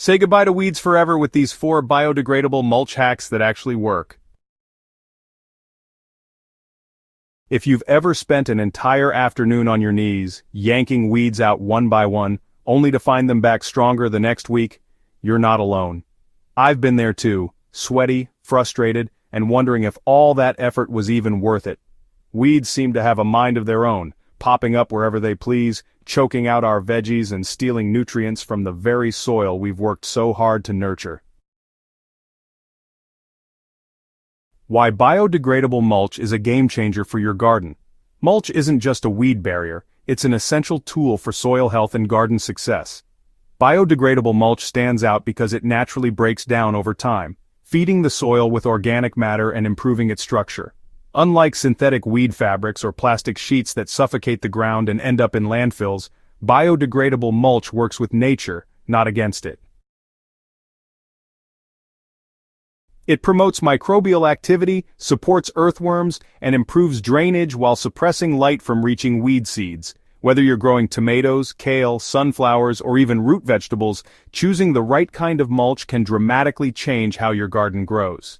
Say goodbye to weeds forever with these 4 biodegradable mulch hacks that actually work. If you've ever spent an entire afternoon on your knees, yanking weeds out one by one, only to find them back stronger the next week, you're not alone. I've been there too, sweaty, frustrated, and wondering if all that effort was even worth it. Weeds seem to have a mind of their own, popping up wherever they please, choking out our veggies and stealing nutrients from the very soil we've worked so hard to nurture. Why biodegradable mulch is a game-changer for your garden. Mulch isn't just a weed barrier, it's an essential tool for soil health and garden success. Biodegradable mulch stands out because it naturally breaks down over time, feeding the soil with organic matter and improving its structure. Unlike synthetic weed fabrics or plastic sheets that suffocate the ground and end up in landfills, biodegradable mulch works with nature, not against it. It promotes microbial activity, supports earthworms, and improves drainage while suppressing light from reaching weed seeds. Whether you're growing tomatoes, kale, sunflowers, or even root vegetables, choosing the right kind of mulch can dramatically change how your garden grows.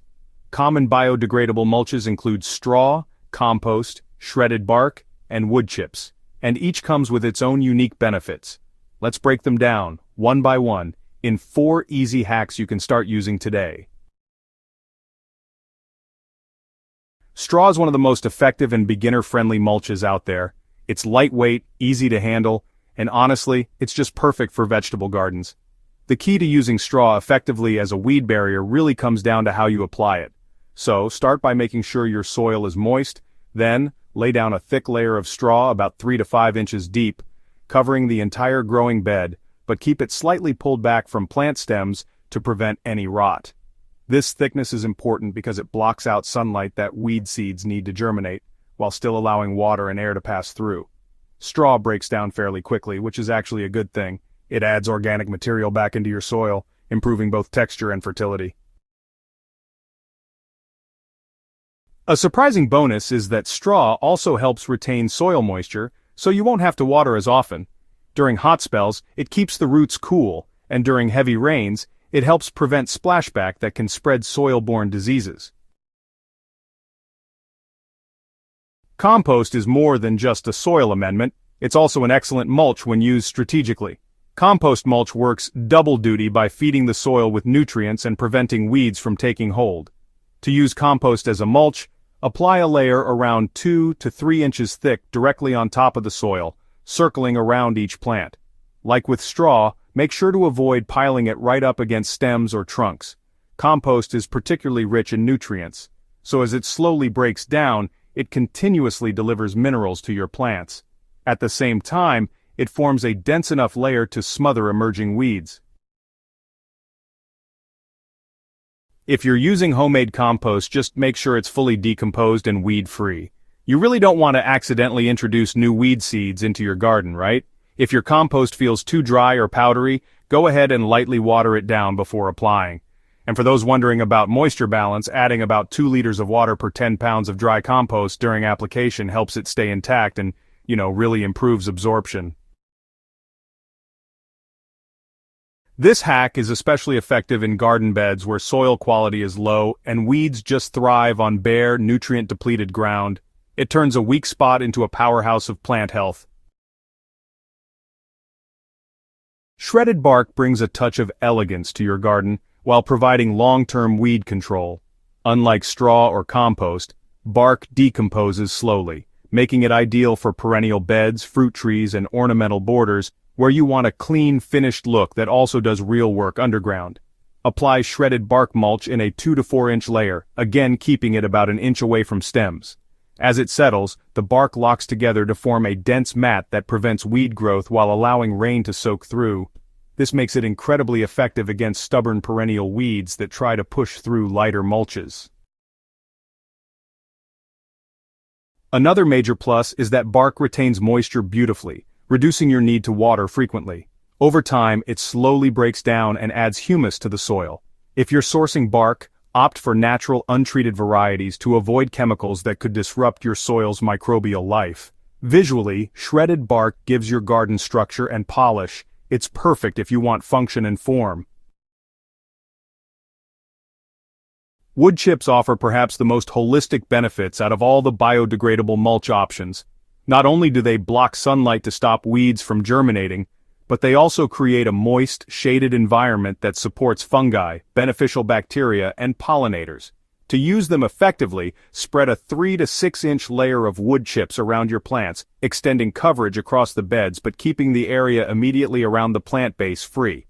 Common biodegradable mulches include straw, compost, shredded bark, and wood chips, and each comes with its own unique benefits. Let's break them down, one by one, in 4 easy hacks you can start using today. Straw is one of the most effective and beginner-friendly mulches out there. It's lightweight, easy to handle, and honestly, it's just perfect for vegetable gardens. The key to using straw effectively as a weed barrier really comes down to how you apply it. So, start by making sure your soil is moist, then, lay down a thick layer of straw about 3 to 5 inches deep, covering the entire growing bed, but keep it slightly pulled back from plant stems to prevent any rot. This thickness is important because it blocks out sunlight that weed seeds need to germinate, while still allowing water and air to pass through. Straw breaks down fairly quickly, which is actually a good thing. It adds organic material back into your soil, improving both texture and fertility. A surprising bonus is that straw also helps retain soil moisture, so you won't have to water as often. During hot spells, it keeps the roots cool, and during heavy rains, it helps prevent splashback that can spread soil-borne diseases. Compost is more than just a soil amendment, it's also an excellent mulch when used strategically. Compost mulch works double duty by feeding the soil with nutrients and preventing weeds from taking hold. To use compost as a mulch, apply a layer around 2 to 3 inches thick directly on top of the soil, circling around each plant. Like with straw, make sure to avoid piling it right up against stems or trunks. Compost is particularly rich in nutrients, so as it slowly breaks down, it continuously delivers minerals to your plants. At the same time, it forms a dense enough layer to smother emerging weeds. If you're using homemade compost, just make sure it's fully decomposed and weed-free. You really don't want to accidentally introduce new weed seeds into your garden, right? If your compost feels too dry or powdery, go ahead and lightly water it down before applying. And for those wondering about moisture balance, adding about 2 liters of water per 10 pounds of dry compost during application helps it stay intact and, really improves absorption. This hack is especially effective in garden beds where soil quality is low and weeds just thrive on bare, nutrient-depleted ground. It turns a weak spot into a powerhouse of plant health. Shredded bark brings a touch of elegance to your garden while providing long-term weed control. Unlike straw or compost, bark decomposes slowly, making it ideal for perennial beds, fruit trees, and ornamental borders where you want a clean, finished look that also does real work underground. Apply shredded bark mulch in a 2 to 4 inch layer, again keeping it about an inch away from stems. As it settles, the bark locks together to form a dense mat that prevents weed growth while allowing rain to soak through. This makes it incredibly effective against stubborn perennial weeds that try to push through lighter mulches. Another major plus is that bark retains moisture beautifully, reducing your need to water frequently. Over time, it slowly breaks down and adds humus to the soil. If you're sourcing bark, opt for natural, untreated varieties to avoid chemicals that could disrupt your soil's microbial life. Visually, shredded bark gives your garden structure and polish. It's perfect if you want function and form. Wood chips offer perhaps the most holistic benefits out of all the biodegradable mulch options. Not only do they block sunlight to stop weeds from germinating, but they also create a moist, shaded environment that supports fungi, beneficial bacteria, and pollinators. To use them effectively, spread a 3 to 6 inch layer of wood chips around your plants, extending coverage across the beds but keeping the area immediately around the plant base free.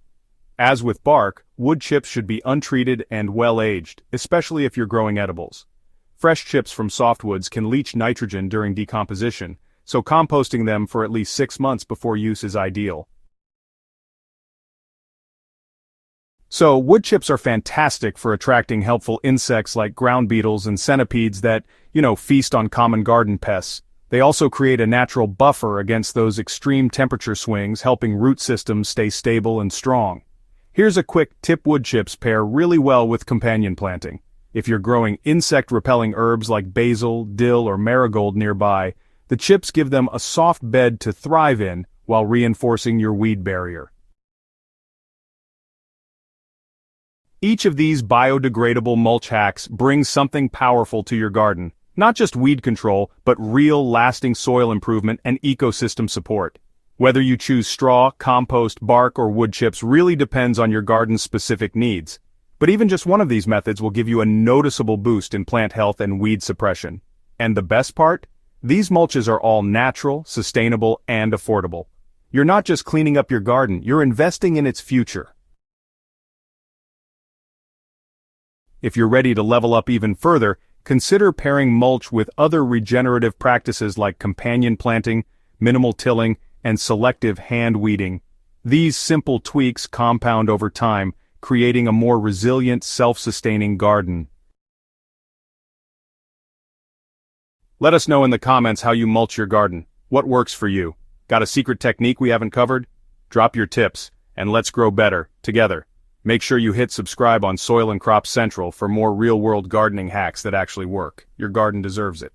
As with bark, wood chips should be untreated and well-aged, especially if you're growing edibles. Fresh chips from softwoods can leach nitrogen during decomposition, so composting them for at least 6 months before use is ideal. So, wood chips are fantastic for attracting helpful insects like ground beetles and centipedes that, feast on common garden pests. They also create a natural buffer against those extreme temperature swings, helping root systems stay stable and strong. Here's a quick tip: wood chips pair really well with companion planting. If you're growing insect-repelling herbs like basil, dill, or marigold nearby, the chips give them a soft bed to thrive in while reinforcing your weed barrier. Each of these biodegradable mulch hacks brings something powerful to your garden. Not just weed control, but real, lasting soil improvement and ecosystem support. Whether you choose straw, compost, bark, or wood chips really depends on your garden's specific needs. But even just one of these methods will give you a noticeable boost in plant health and weed suppression. And the best part? These mulches are all natural, sustainable, and affordable. You're not just cleaning up your garden, you're investing in its future. If you're ready to level up even further, consider pairing mulch with other regenerative practices like companion planting, minimal tilling, and selective hand weeding. These simple tweaks compound over time, creating a more resilient, self-sustaining garden. Let us know in the comments how you mulch your garden. What works for you? Got a secret technique we haven't covered? Drop your tips, and let's grow better, together. Make sure you hit subscribe on Soil and Crop Central for more real-world gardening hacks that actually work. Your garden deserves it.